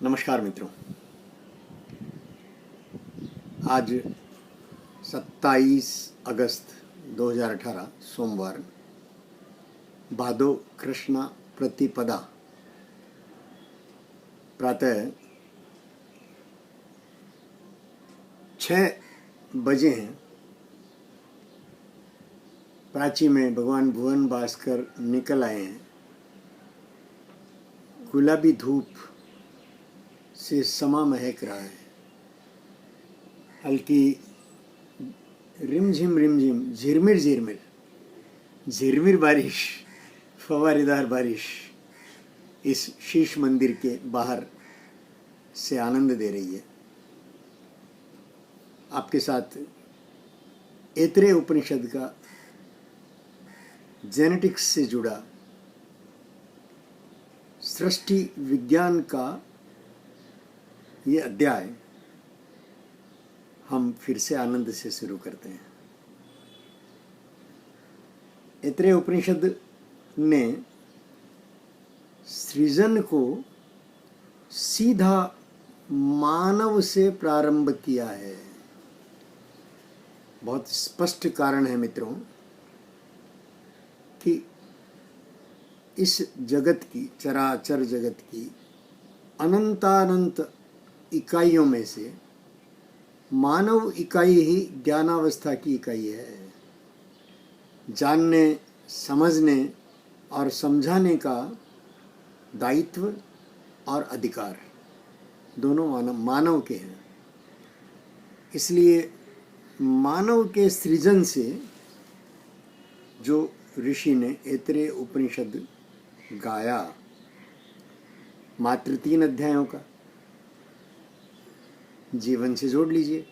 नमस्कार मित्रों। आज 27 अगस्त 2018 सोमवार, भादो कृष्णा प्रतिपदा, प्रातः 6 बजे हैं। प्राची में भगवान भुवन भास्कर निकल आए हैं। गुलाबी धूप से समा महक रहा है। हल्की रिमझिम झिरमिर झिरमिर झिरमिर बारिश, फवारेदार बारिश इस शीश मंदिर के बाहर से आनंद दे रही है। आपके साथ ऐतरेय उपनिषद का जेनेटिक्स से जुड़ा सृष्टि विज्ञान का ये अध्याय हम फिर से आनंद से शुरू करते हैं। ऐतरेय उपनिषद ने सृजन को सीधा मानव से प्रारंभ किया है। बहुत स्पष्ट कारण है मित्रों कि इस जगत की, चराचर जगत की अनंतानंत इकाइयों में से मानव इकाई ही ज्ञानावस्था की इकाई है। जानने, समझने और समझाने का दायित्व और अधिकार दोनों मानव के हैं। इसलिए मानव के सृजन से जो ऋषि ने ऐतरेय उपनिषद गाया, मात्र 3 अध्यायों का, जीवन से जोड़ लीजिए,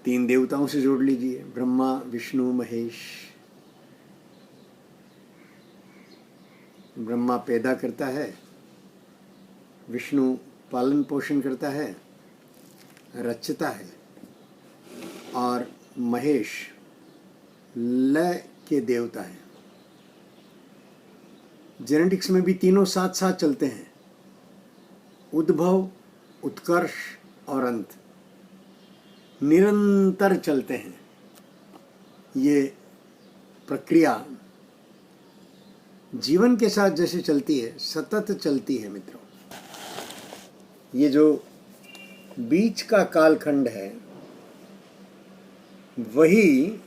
3 देवताओं से जोड़ लीजिए, ब्रह्मा विष्णु महेश। ब्रह्मा पैदा करता है, विष्णु पालन पोषण करता है, रचता है, और महेश लय के देवता है। जेनेटिक्स में भी तीनों साथ साथ चलते हैं। उद्भव, उत्कर्ष और अंत निरंतर चलते हैं। ये प्रक्रिया जीवन के साथ जैसे चलती है, सतत चलती है मित्रों। ये जो बीच का कालखंड है वही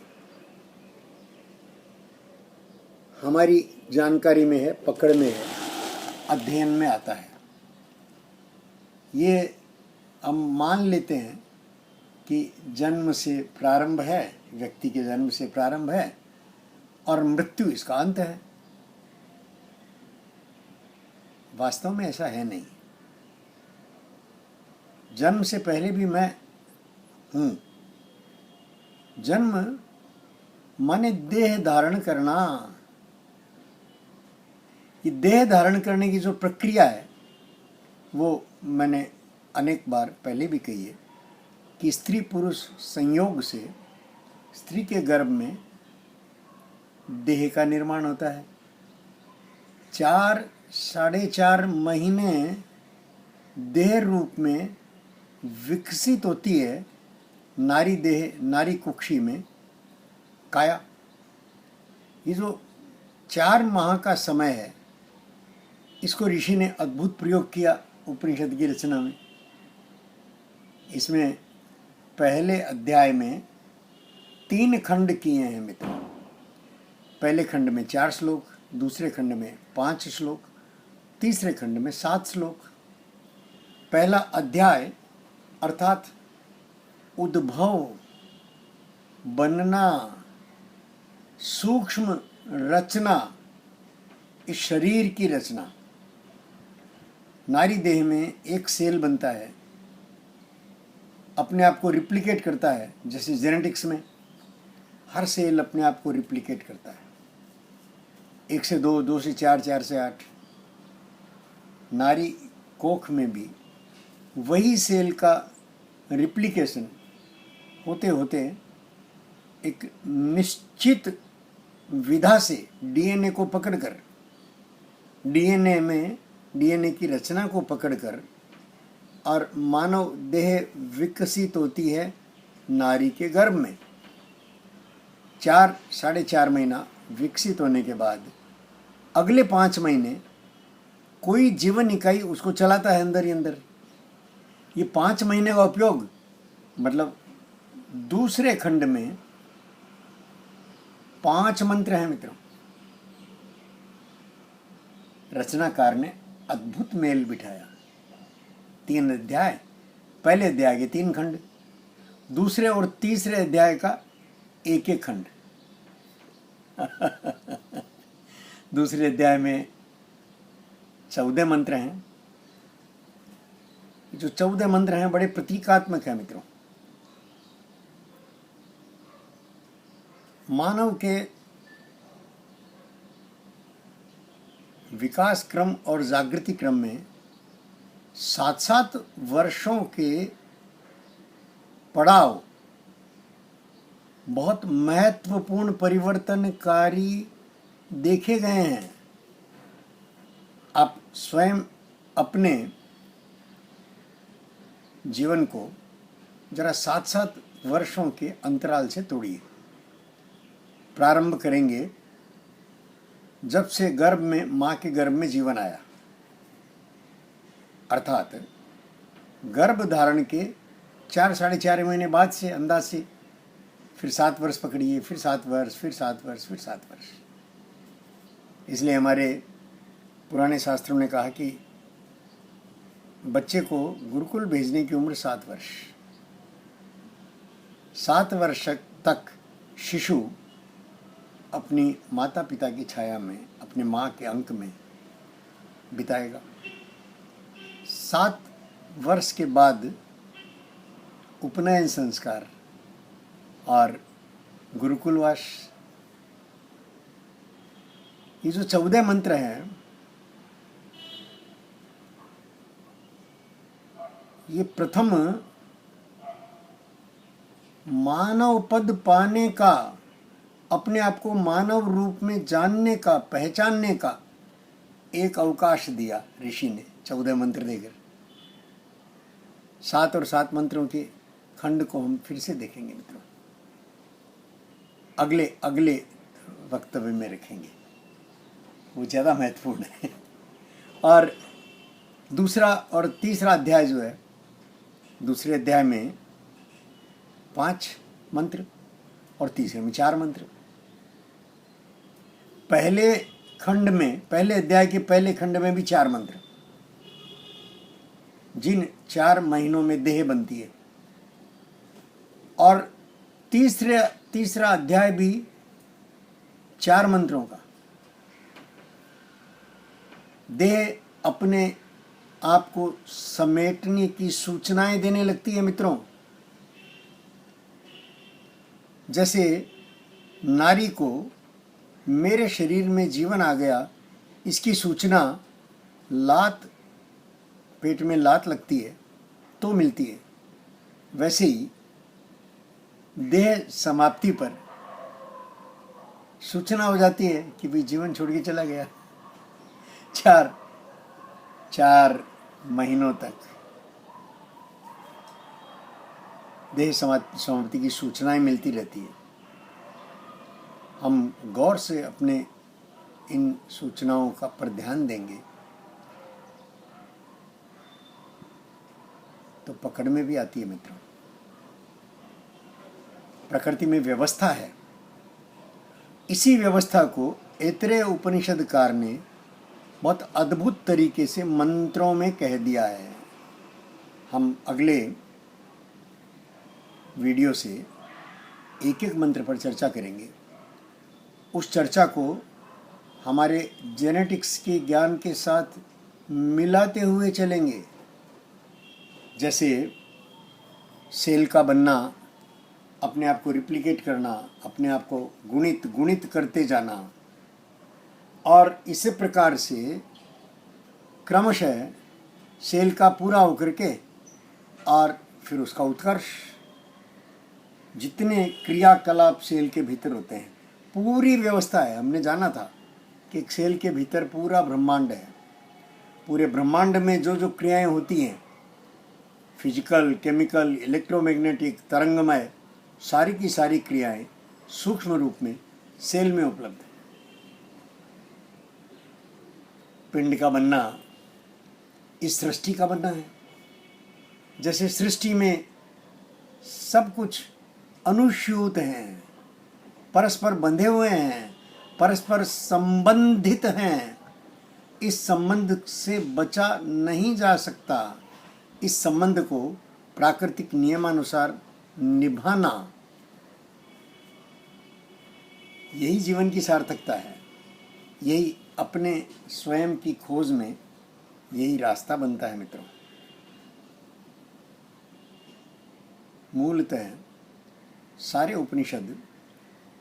हमारी जानकारी में है, पकड़ में है, अध्ययन में आता है। ये हम मान लेते हैं कि जन्म से प्रारंभ है, व्यक्ति के जन्म से प्रारंभ है और मृत्यु इसका अंत है। वास्तव में ऐसा है नहीं। जन्म से पहले भी मैं हूं। जन्म माने देह धारण करना। ये देह धारण करने की जो प्रक्रिया है वो मैंने अनेक बार पहले भी कही है कि स्त्री पुरुष संयोग से स्त्री के गर्भ में देह का निर्माण होता है। 4 साढ़े 4 महीने देह रूप में विकसित होती है नारी देह, नारी कुक्षी में काया। ये जो 4 माह का समय है, इसको ऋषि ने अद्भुत प्रयोग किया उपनिषद की रचना में। इसमें पहले अध्याय में 3 खंड किए हैं मित्रों। पहले खंड में 4 श्लोक, दूसरे खंड में 5 श्लोक, तीसरे खंड में 7 श्लोक। पहला अध्याय अर्थात उद्भव, बनना, सूक्ष्म रचना, इस शरीर की रचना। नारी देह में एक सेल बनता है, अपने आप को रिप्लिकेट करता है। जैसे जेनेटिक्स में हर सेल अपने आप को रिप्लिकेट करता है। 1 से 2, 2 से 4, 4 से 8। नारी कोख में भी वही सेल का रिप्लिकेशन होते होते एक निश्चित विधा से डीएनए को पकड़कर, डीएनए में डीएनए की रचना को पकड़कर और मानव देह विकसित होती है नारी के गर्भ में। 4-4.5 महीना विकसित होने के बाद अगले 5 महीने कोई जीवन इकाई उसको चलाता है अंदर ही अंदर। ये 5 महीने का उपयोग मतलब दूसरे खंड में 5 मंत्र हैं मित्रों। रचनाकार ने अद्भुत मेल बिठाया। 3 अध्याय, पहले अध्याय के 3 खंड, दूसरे और तीसरे अध्याय का एक खंड। दूसरे अध्याय में 14 मंत्र हैं। जो 14 मंत्र हैं बड़े प्रतीकात्मक हैं मित्रों। मानव के विकास क्रम और जागृति क्रम में 7-7 वर्षों के पड़ाव बहुत महत्वपूर्ण परिवर्तनकारी देखे गए हैं। आप स्वयं अपने जीवन को जरा 7-7 वर्षों के अंतराल से तोड़िए। प्रारंभ करेंगे जब से गर्भ में, माँ के गर्भ में जीवन आया, अर्थात गर्भ धारण के 4-4.5 महीने बाद से अंदाज से फिर 7 वर्ष पकड़िए, फिर 7 वर्ष, फिर 7 वर्ष, फिर 7 वर्ष। इसलिए हमारे पुराने शास्त्रों ने कहा कि बच्चे को गुरुकुल भेजने की उम्र 7 वर्ष। 7 वर्ष तक शिशु अपनी माता पिता की छाया में, अपने माँ के अंक में बिताएगा। 7 वर्ष के बाद उपनयन संस्कार और गुरुकुलवास। ये जो 14 मंत्र हैं, ये प्रथम मानव पद पाने का, अपने आप को मानव रूप में जानने का, पहचानने का एक अवकाश दिया ऋषि ने 14 मंत्र देकर। 7 और 7 मंत्रों के खंड को हम फिर से देखेंगे मित्रों, अगले वक्तव्य में रखेंगे, वो ज़्यादा महत्वपूर्ण है। और दूसरा और तीसरा अध्याय जो है, दूसरे अध्याय में 5 मंत्र और तीसरे में 4 मंत्र। पहले खंड में, पहले अध्याय के पहले खंड में भी 4 मंत्र, जिन 4 महीनों में देह बनती है। और तीसरा अध्याय भी 4 मंत्रों का। देह अपने आप को समेटने की सूचनाएं देने लगती है मित्रों। जैसे नारी को मेरे शरीर में जीवन आ गया, इसकी सूचना लात, पेट में लात लगती है तो मिलती है, वैसे ही देह समाप्ति पर सूचना हो जाती है कि भाई जीवन छोड़ के चला गया। 4 महीनों तक देह समाप्ति की सूचनाएं मिलती रहती है। हम गौर से अपने इन सूचनाओं का पर ध्यान देंगे तो पकड़ में भी आती है मित्रों। प्रकृति में व्यवस्था है, इसी व्यवस्था को ऐतरेय उपनिषदकार ने बहुत अद्भुत तरीके से मंत्रों में कह दिया है। हम अगले वीडियो से एक एक मंत्र पर चर्चा करेंगे। उस चर्चा को हमारे जेनेटिक्स के ज्ञान के साथ मिलाते हुए चलेंगे। जैसे सेल का बनना, अपने आप को रिप्लिकेट करना, अपने आप को गुणित करते जाना, और इसी प्रकार से क्रमशः सेल का पूरा होकर के और फिर उसका उत्कर्ष। जितने क्रियाकलाप सेल के भीतर होते हैं, पूरी व्यवस्था है। हमने जाना था कि एक सेल के भीतर पूरा ब्रह्मांड है पूरे ब्रह्मांड में जो जो क्रियाएं होती हैं, फिजिकल, केमिकल, इलेक्ट्रोमैग्नेटिक, तरंगमय, सारी की सारी क्रियाएं सूक्ष्म रूप में सेल में उपलब्ध है। पिंड का बनना इस सृष्टि का बनना है। जैसे सृष्टि में सब कुछ अनुस्यूत हैं, परस्पर बंधे हुए हैं, परस्पर संबंधित हैं, इस संबंध से बचा नहीं जा सकता। इस संबंध को प्राकृतिक नियमानुसार निभाना, यही जीवन की सार्थकता है। यही अपने स्वयं की खोज में यही रास्ता बनता है मित्रों। मूलतः सारे उपनिषद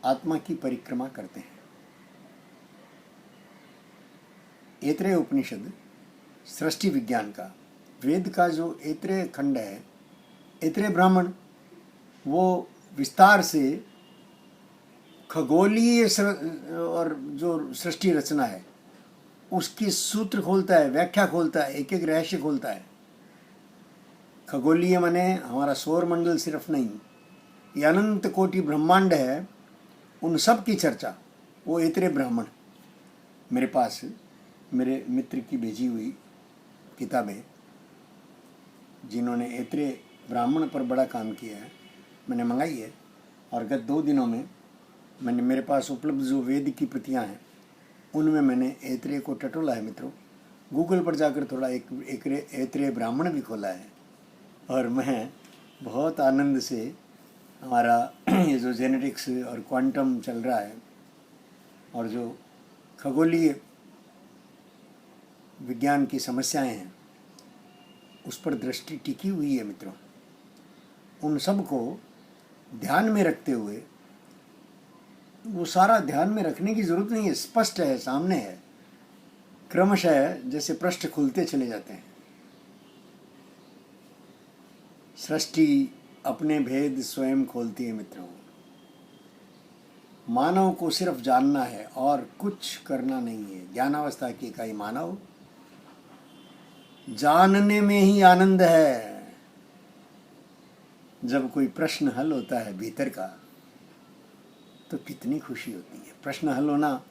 आत्मा की परिक्रमा करते हैं। ऐतरेय उपनिषद सृष्टि विज्ञान का, वेद का जो ऐतरेय खंड है, ऐतरेय ब्राह्मण, वो विस्तार से खगोलीय और जो सृष्टि रचना है उसकी सूत्र खोलता है, व्याख्या खोलता है, एक एक रहस्य खोलता है। खगोलीय माने हमारा सौर मंडल सिर्फ नहीं, ये अनंत कोटि ब्रह्मांड है, उन सब की चर्चा वो ऐतरेय ब्राह्मण मेरे पास मेरे मित्र की भेजी हुई किताबें, जिन्होंने ऐतरेय ब्राह्मण पर बड़ा काम किया है, मैंने मंगाई है। और गत 2 दिनों में मैंने, मेरे पास उपलब्ध जो वेद की प्रतियां हैं उनमें मैंने ऐतरेय को टटोला है मित्रों। गूगल पर जाकर थोड़ा एक ऐतरेय ब्राह्मण भी खोला है, और मैं बहुत आनंद से, हमारा ये जो जेनेटिक्स और क्वांटम चल रहा है और जो खगोलीय विज्ञान की समस्याएं हैं उस पर दृष्टि टिकी हुई है मित्रों। उन सब को ध्यान में रखते हुए, वो सारा ध्यान में रखने की जरूरत नहीं है, स्पष्ट है, सामने है, क्रमशः जैसे पृष्ठ खुलते चले जाते हैं। सृष्टि अपने भेद स्वयं खोलती है मित्रों। मानव को सिर्फ जानना है और कुछ करना नहीं है। ज्ञानावस्था की इकाई मानव, जानने में ही आनंद है। जब कोई प्रश्न हल होता है भीतर का तो कितनी खुशी होती है। प्रश्न हल होना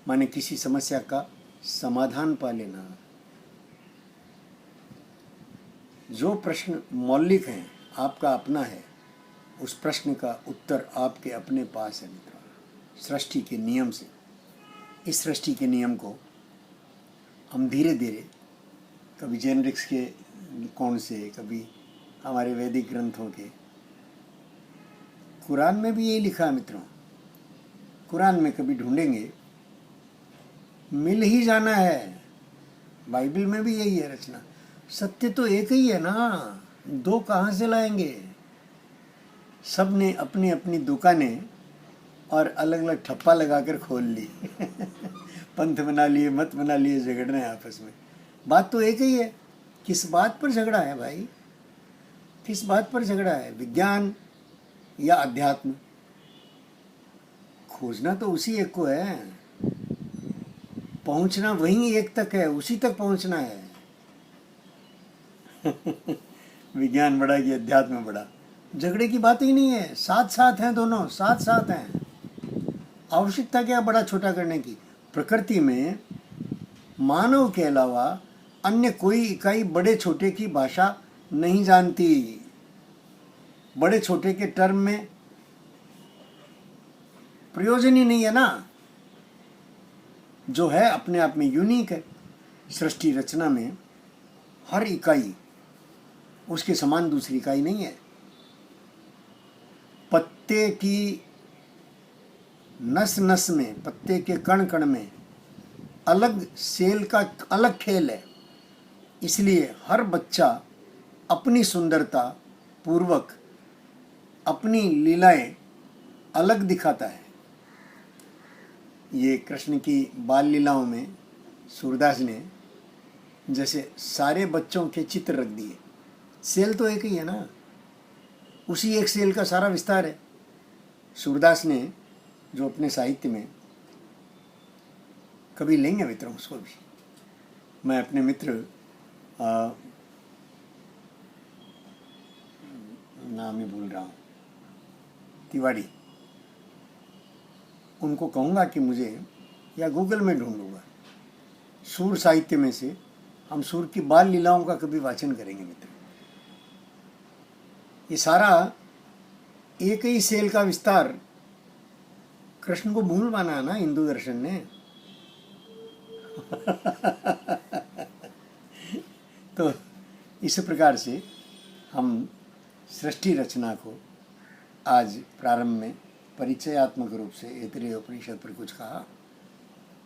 माने किसी समस्या का समाधान पा लेना। जो प्रश्न मौलिक हैं, आपका अपना है, उस प्रश्न का उत्तर आपके अपने पास है मित्रों, सृष्टि के नियम से। इस सृष्टि के नियम को हम धीरे धीरे, कभी जेनेटिक्स के कोण से, कभी हमारे वैदिक ग्रंथों के, कुरान में भी यही लिखा है मित्रों। कुरान में कभी ढूंढेंगे मिल ही जाना है। बाइबल में भी यही है रचना। सत्य तो एक ही है ना, 2 कहाँ से लाएंगे। सब ने अपनी अपनी दुकानें और अलग अलग ठप्पा लगाकर खोल ली पंथ बना लिए, मत बना लिए, झगड़ रहे हैं आपस में। बात तो एक ही है। किस बात पर झगड़ा है भाई, किस बात पर झगड़ा है? विज्ञान या अध्यात्म? खोजना तो उसी एक को है, पहुंचना वही एक तक है, उसी तक पहुंचना है विज्ञान बड़ा कि अध्यात्म बड़ा, झगड़े की बात ही नहीं है। साथ साथ हैं, दोनों साथ साथ हैं। आवश्यकता क्या बड़ा छोटा करने की? प्रकृति में मानव के अलावा अन्य कोई इकाई बड़े छोटे की भाषा नहीं जानती। बड़े छोटे के टर्म में प्रयोजन ही नहीं है ना। जो है अपने आप में यूनिक है। सृष्टि रचना में हर इकाई उसके समान दूसरी इकाई नहीं है। पत्ते की नस नस में, पत्ते के कण कण में अलग सेल का अलग खेल है। इसलिए हर बच्चा अपनी सुंदरता पूर्वक अपनी लीलाएं अलग दिखाता है। ये कृष्ण की बाल लीलाओं में सूरदास ने जैसे सारे बच्चों के चित्र रख दिए। सेल तो एक ही है ना, उसी एक सेल का सारा विस्तार है। सूरदास ने जो अपने साहित्य में, कभी लेंगे मित्रों उसको भी, मैं अपने मित्र नाम ही भूल रहा हूँ, तिवारी, उनको कहूँगा कि मुझे, या गूगल में ढूंढ लूँगा, सूर साहित्य में से हम सूर की बाल लीलाओं का कभी वाचन करेंगे मित्र। ये सारा एक ही सेल का विस्तार कृष्ण को मूल माना है ना हिंदू दर्शन ने। तो इस प्रकार से हम सृष्टि रचना को आज प्रारंभ में परिचयात्मक रूप से ऐतरेय उपनिषद पर कुछ कहा,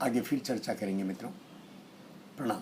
आगे फिर चर्चा करेंगे मित्रों। प्रणाम।